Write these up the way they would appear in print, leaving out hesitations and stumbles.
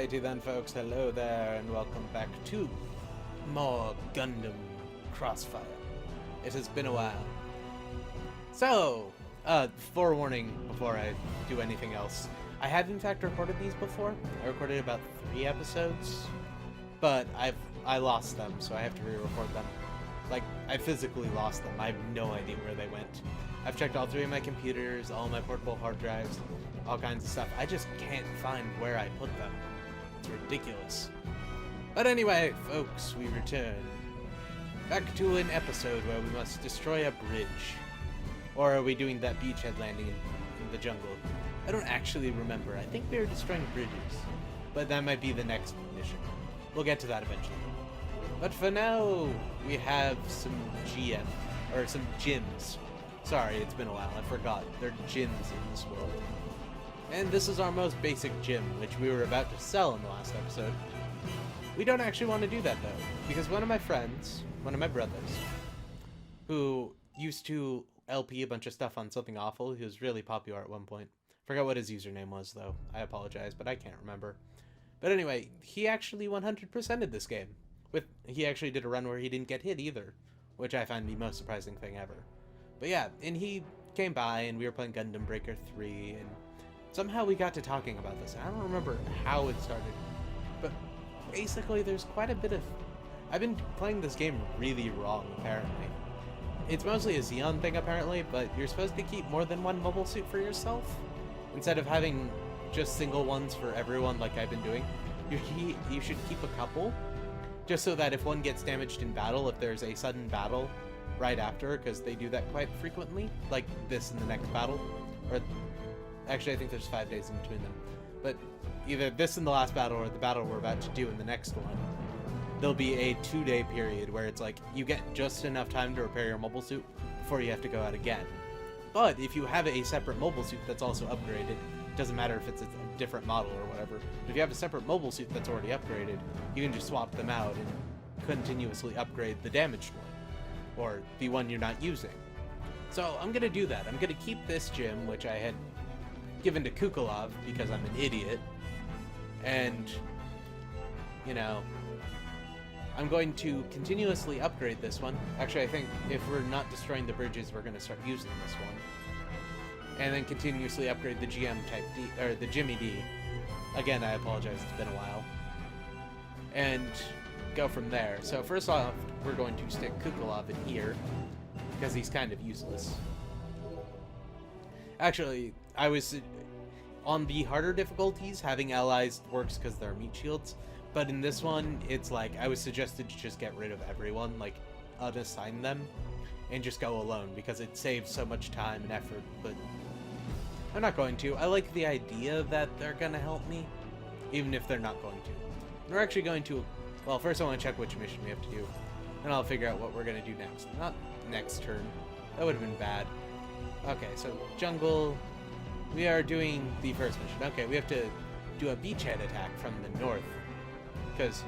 Alrighty then, folks. Hello there, and welcome back to more Gundam Crossfire. It has been a while. So, forewarning before I do anything else. I have in fact recorded these before. I recorded about 3 episodes, but I lost them, so I have to re-record them. Like, I physically lost them. I have no idea where they went. I've checked all 3 of my computers, all my portable hard drives, all kinds of stuff. I just can't find where I put them. It's ridiculous. But anyway, folks, we return. Back to an episode where we must destroy a bridge. Or are we doing that beachhead landing in the jungle? I don't actually remember. I think we were destroying bridges. But that might be the next mission. We'll get to that eventually. But for now, we have some gyms. Sorry, it's been a while. I forgot. They're gyms in this world. And this is our most basic gym, which we were about to sell in the last episode. We don't actually want to do that, though, because one of my friends, one of my brothers, who used to LP a bunch of stuff on Something Awful, he was really popular at one point. Forgot what his username was, though. I apologize, but I can't remember. But anyway, he actually 100%'d this game. He actually did a run where he didn't get hit either, which I find the most surprising thing ever. But yeah, and he came by, and we were playing Gundam Breaker 3, and somehow we got to talking about this. I don't remember how it started, but basically there's quite a bit of... I've been playing this game really wrong, apparently. It's mostly a Xeon thing, apparently, but you're supposed to keep more than one mobile suit for yourself, instead of having just single ones for everyone like I've been doing. You should keep a couple, just so that if one gets damaged in battle, if there's a sudden battle right after, because they do that quite frequently, like this in the next battle, or actually I think there's 5 days in between them, but either this in the last battle or the battle we're about to do in the next one, there'll be a 2-day period where it's like you get just enough time to repair your mobile suit before you have to go out again. But if you have a separate mobile suit that's also upgraded, doesn't matter if it's a different model or whatever, but if you have a separate mobile suit that's already upgraded, you can just swap them out and continuously upgrade the damaged one, or the one you're not using. So I'm gonna do that. I'm gonna keep this gym, which I had given to Kukulov because I'm an idiot, and, you know, I'm going to continuously upgrade this one. Actually, I think if we're not destroying the bridges, we're going to start using this one. And then continuously upgrade the GM type D, or the Jimmy D. Again, I apologize, it's been a while. And go from there. So first off, we're going to stick Kukulov in here, because he's kind of useless. Actually, I was... on the harder difficulties, having allies works because they're meat shields. But in this one, it's like, I was suggested to just get rid of everyone, like, unassign them, and just go alone, because it saves so much time and effort, but I'm not going to. I like the idea that they're gonna help me, even if they're not going to. We're actually going to, well, first I want to check which mission we have to do, and I'll figure out what we're gonna do next. Not next turn. That would have been bad. Okay, so jungle, we are doing the first mission. Okay, we have to do a beachhead attack from the north, because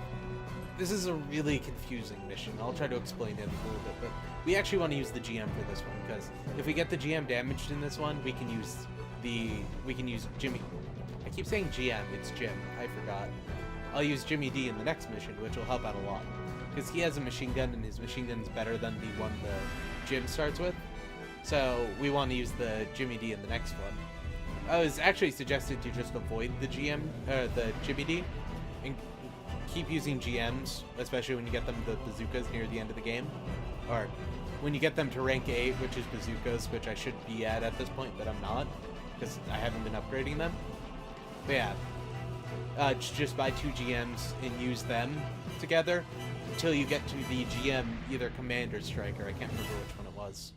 this is a really confusing mission. I'll try to explain it a little bit, but we actually want to use the GM for this one, because if we get the GM damaged in this one, we can use Jimmy. I keep saying GM, it's Jim. I forgot. I'll use Jimmy D in the next mission, which will help out a lot, because he has a machine gun, and his machine gun's better than the one the Jim starts with. So we want to use the Jimmy D in the next one. I was actually suggested to just avoid the the Jimmy D, and keep using GMs, especially when you get them the bazookas near the end of the game, or when you get them to rank 8, which is bazookas, which I should be at this point, but I'm not, because I haven't been upgrading them. But yeah, just buy 2 GMs and use them together until you get to the GM, either Command or Striker. I can't remember which one it was.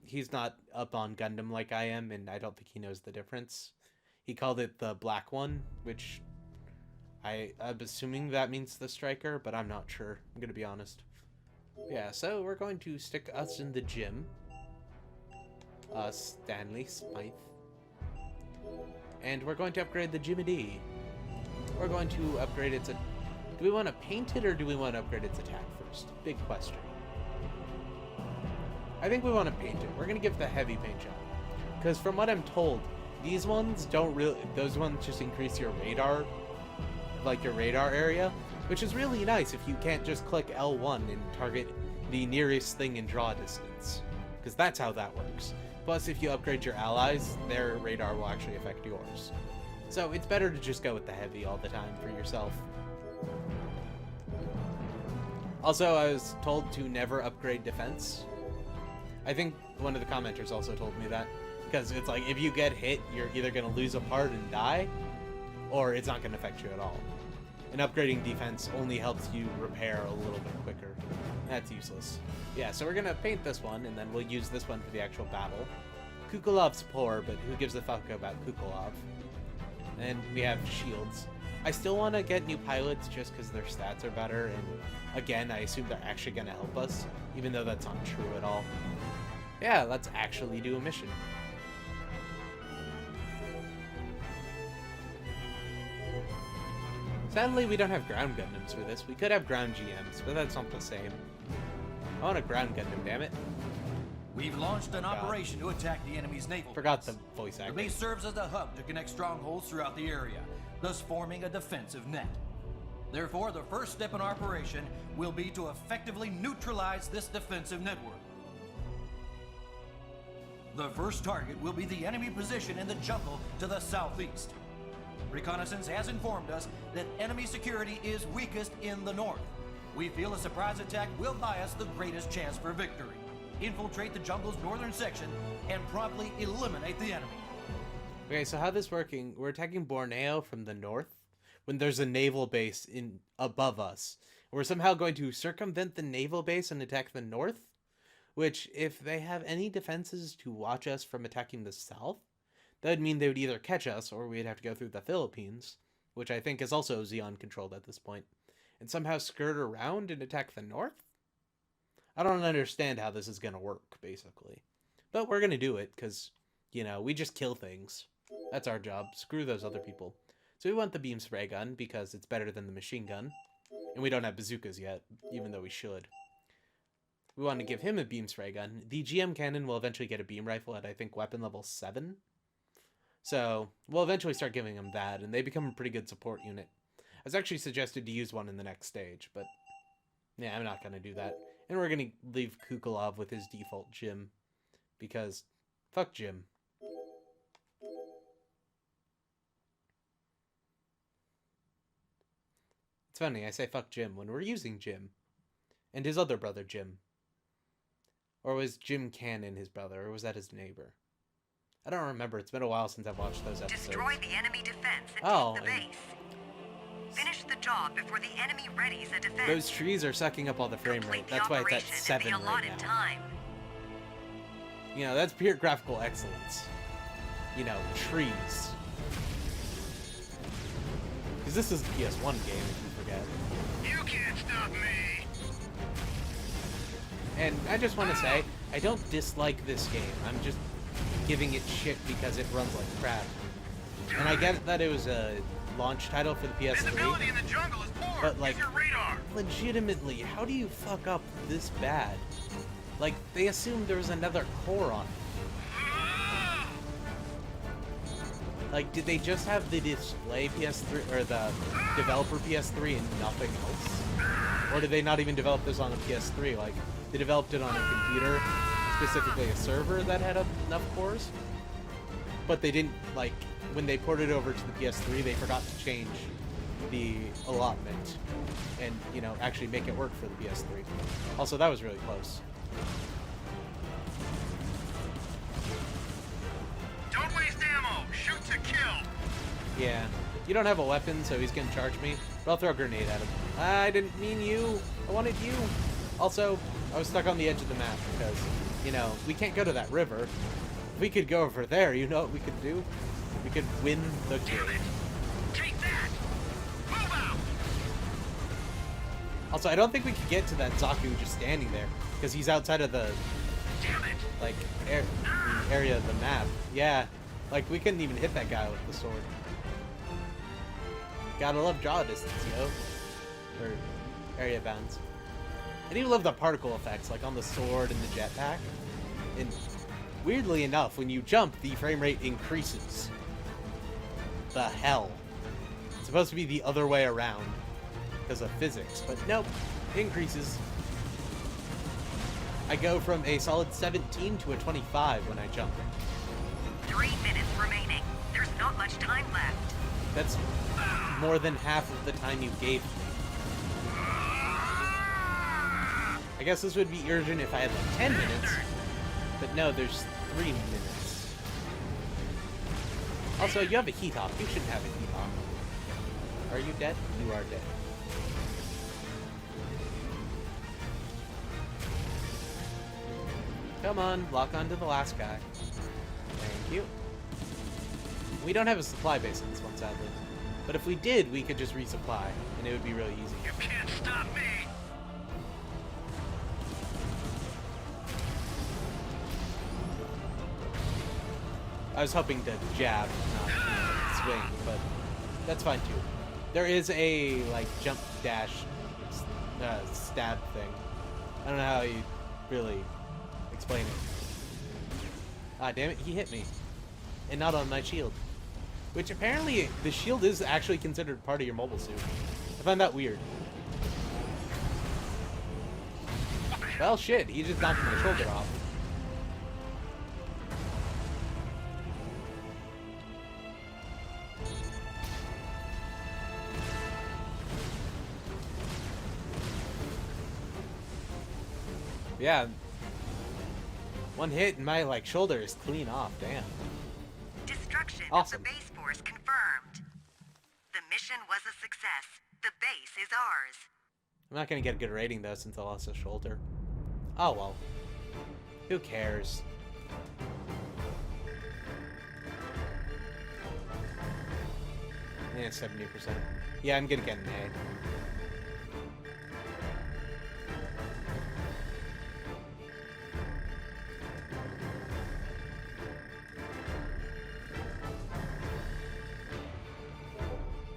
He's not up on Gundam like I am, and I don't think he knows the difference. He called it the black one, which I'm assuming that means the Striker, but I'm not sure. I'm gonna be honest. Yeah, so we're going to stick us in the gym. Stanley Smythe. And we're going to upgrade the Jimmy D. We're going to upgrade its... Do we want to paint it, or do we want to upgrade its attack first? Big question. I think we want to paint it. We're going to give it the heavy paint job. Because from what I'm told, these ones don't really... Those ones just increase your radar like your radar area, which is really nice if you can't just click L1 and target the nearest thing in draw distance, because that's how that works. Plus, if you upgrade your allies, their radar will actually affect yours. So it's better to just go with the heavy all the time for yourself. Also, I was told to never upgrade defense. I think one of the commenters also told me that, because it's like, if you get hit, you're either going to lose a part and die, or it's not going to affect you at all. And upgrading defense only helps you repair a little bit quicker. That's useless. Yeah, so we're going to paint this one, and then we'll use this one for the actual battle. Kukulov's poor, but who gives a fuck about Kukulov? And we have shields. I still want to get new pilots just because their stats are better, and again, I assume they're actually going to help us, even though that's not true at all. Yeah, let's actually do a mission. Sadly, we don't have ground Gundams for this. We could have ground GMs, but that's not the same. I want a ground Gundam, damn it. We've launched an operation to attack the enemy's naval Forgot base. the voice acting. The base serves as a hub to connect strongholds throughout the area, thus forming a defensive net. Therefore, the first step in our operation will be to effectively neutralize this defensive network. The first target will be the enemy position in the jungle to the southeast. Reconnaissance has informed us that enemy security is weakest in the north. We feel a surprise attack will buy us the greatest chance for victory. Infiltrate the jungle's northern section and promptly eliminate the enemy. Okay, so how this is working, we're attacking Borneo from the north when there's a naval base above us. We're somehow going to circumvent the naval base and attack the north, which, if they have any defenses to watch us from attacking the south, that would mean they would either catch us or we'd have to go through the Philippines, which I think is also Xeon controlled at this point, and somehow skirt around and attack the north? I don't understand how this is going to work, basically. But we're going to do it, because, you know, we just kill things. That's our job. Screw those other people. So we want the beam spray gun, because it's better than the machine gun. And we don't have bazookas yet, even though we should. We want to give him a beam spray gun. The GM cannon will eventually get a beam rifle at, I think, weapon level 7. So we'll eventually start giving him that, and they become a pretty good support unit. I was actually suggested to use one in the next stage, but yeah, I'm not going to do that. And we're going to leave Kukulov with his default Jim, because fuck Jim. It's funny, I say fuck Jim when we're using Jim. And his other brother, Jim. Or was Jim Cannon his brother, or was that his neighbor? I don't remember. It's been a while since I've watched those episodes. Destroy the enemy defense and take the base. Finish the job before the enemy readies a defense. Those trees are sucking up all the frame rate. That's why it's at 7 right now. Time. You know, that's pure graphical excellence. You know, trees. Because this is a PS1 game, if you forget. You can't stop me! And I just want to say, I don't dislike this game. I'm just giving it shit because it runs like crap. And I get that it was a launch title for the PS3. Visibility in the jungle is poor. But like, Use your radar. legitimately, how do you fuck up this bad? Like, they assumed there was another core on it. Like, did they just have the display PS3 or the developer PS3 and nothing else? Or did they not even develop this on a PS3? Like, they developed it on a computer, specifically a server that had enough cores, but they didn't, like, when they ported over to the PS3, they forgot to change the allotment and, you know, actually make it work for the PS3. Also, that was really close. Don't waste ammo. Shoot to kill. Yeah. You don't have a weapon, so he's gonna charge me, but I'll throw a grenade at him. I didn't mean you. I wanted you. Also, I was stuck on the edge of the map because, you know, we can't go to that river. If we could go over there, you know what we could do? We could win the game. Take that. Move out. Also, I don't think we could get to that Zaku just standing there because he's outside of the, Damn it. like, the area of the map. Yeah, like, we couldn't even hit that guy with the sword. Gotta love draw distance, yo. Or area bounds. I do love the particle effects, like on the sword and the jetpack. And weirdly enough, when you jump, the frame rate increases. The hell. supposed to be the other way around because of physics, but nope, increases. I go from a solid 17 to a 25 when I jump. 3 minutes remaining. There's not much time left. That's more than half of the time you gave me. I guess this would be urgent if I had like 10 minutes, but no, there's 3 minutes. Also, you have a heat off. You shouldn't have a heat off. Are you dead? You are dead. Come on, lock onto the last guy. Thank you. We don't have a supply base in this one, sadly. But if we did, we could just resupply, and it would be really easy. You can't stop me! I was hoping to jab, not swing, but that's fine too. There is a, like, jump dash stab thing. I don't know how you really explain it. Ah, damn it, he hit me. And not on my shield. Which apparently, the shield is actually considered part of your mobile suit. I find that weird. Well, shit, he just knocked my shoulder off. Yeah. One hit and my, like, shoulder is clean off, damn. Destruction Awesome. of the base force confirmed. The mission was a success. The base is ours. I'm not gonna get a good rating though since I lost a shoulder. Oh well. Who cares? Yeah, 70%. Yeah, I'm gonna get an A.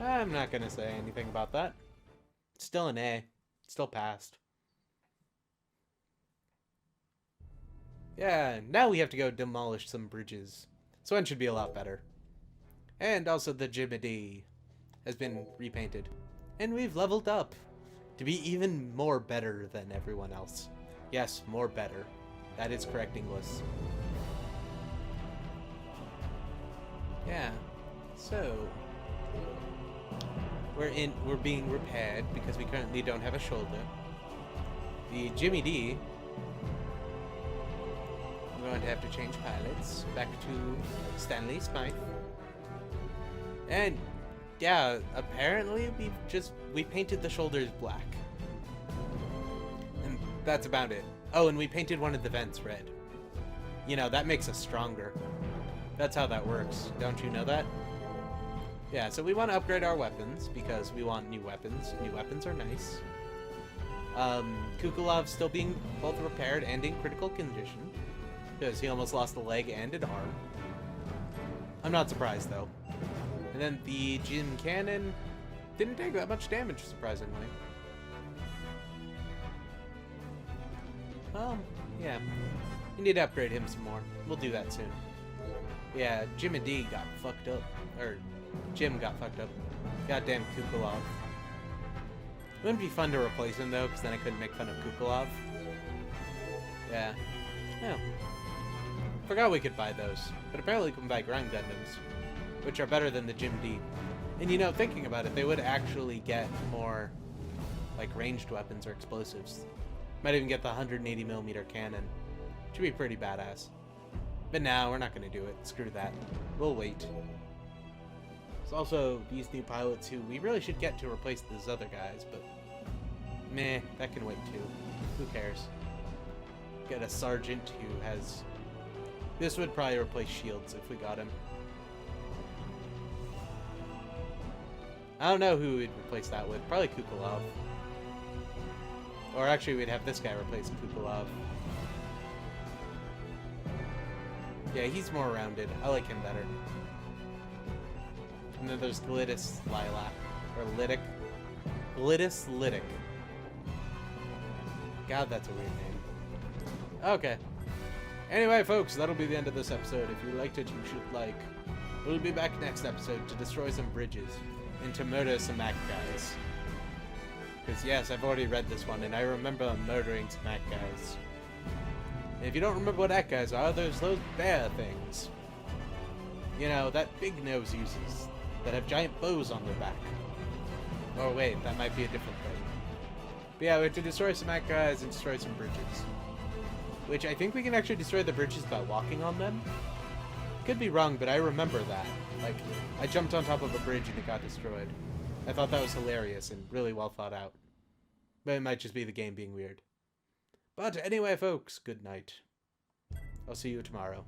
I'm not gonna say anything about that. Still an A. Still passed. Yeah, now we have to go demolish some bridges. This one should be a lot better. And also the Jiminy has been repainted. And we've leveled up to be even more better than everyone else. Yes, more better. That is correct English. Yeah. So we're being repaired because we currently don't have a shoulder. The Jimmy D, we're going to have to change pilots back to Stanley Smythe. And yeah, apparently we painted the shoulders black. And that's about it. Oh, and we painted one of the vents red. You know, that makes us stronger. That's how that works. Don't you know that? Yeah, so we want to upgrade our weapons because we want new weapons. New weapons are nice. Kukulov still being both repaired and in critical condition because he almost lost a leg and an arm. I'm not surprised though. And then the Jim Cannon didn't take that much damage, surprisingly. Yeah. We need to upgrade him some more. We'll do that soon. Yeah, Jim and D got fucked up. Or Jim got fucked up. Goddamn Kukulov. It wouldn't be fun to replace him though, because then I couldn't make fun of Kukulov. Yeah. Yeah. Forgot we could buy those. But apparently we can buy ground Gundams, which are better than the Jim D. And you know, thinking about it, they would actually get more, like, ranged weapons or explosives. Might even get the 180mm cannon. Should be pretty badass. But now we're not going to do it. Screw that. We'll wait. There's also these new pilots who we really should get to replace those other guys, but meh, that can wait too. Who cares? Get a sergeant who has... This would probably replace Shields if we got him. I don't know who we'd replace that with. Probably Kukulov. Or actually, we'd have this guy replace Kukulov. Yeah, he's more rounded. I like him better. And then there's Glittis Lilac. Or Lytic. Glittis Lytic. God, that's a weird name. Okay. Anyway, folks, that'll be the end of this episode. If you liked it, you should like. We'll be back next episode to destroy some bridges. and to murder some Mac guys. Because yes, I've already read this one, and I remember murdering some Mac guys. And if you don't remember what Mac guys are, there's those bear things. You know, that big nose uses, that have giant bows on their back. Oh wait, that might be a different thing. But yeah, we have to destroy some Mac guys and destroy some bridges. Which I think we can actually destroy the bridges by walking on them. Could be wrong, but I remember that. Like, I jumped on top of a bridge and it got destroyed. I thought that was hilarious and really well thought out. But it might just be the game being weird. But anyway, folks, good night. I'll see you tomorrow.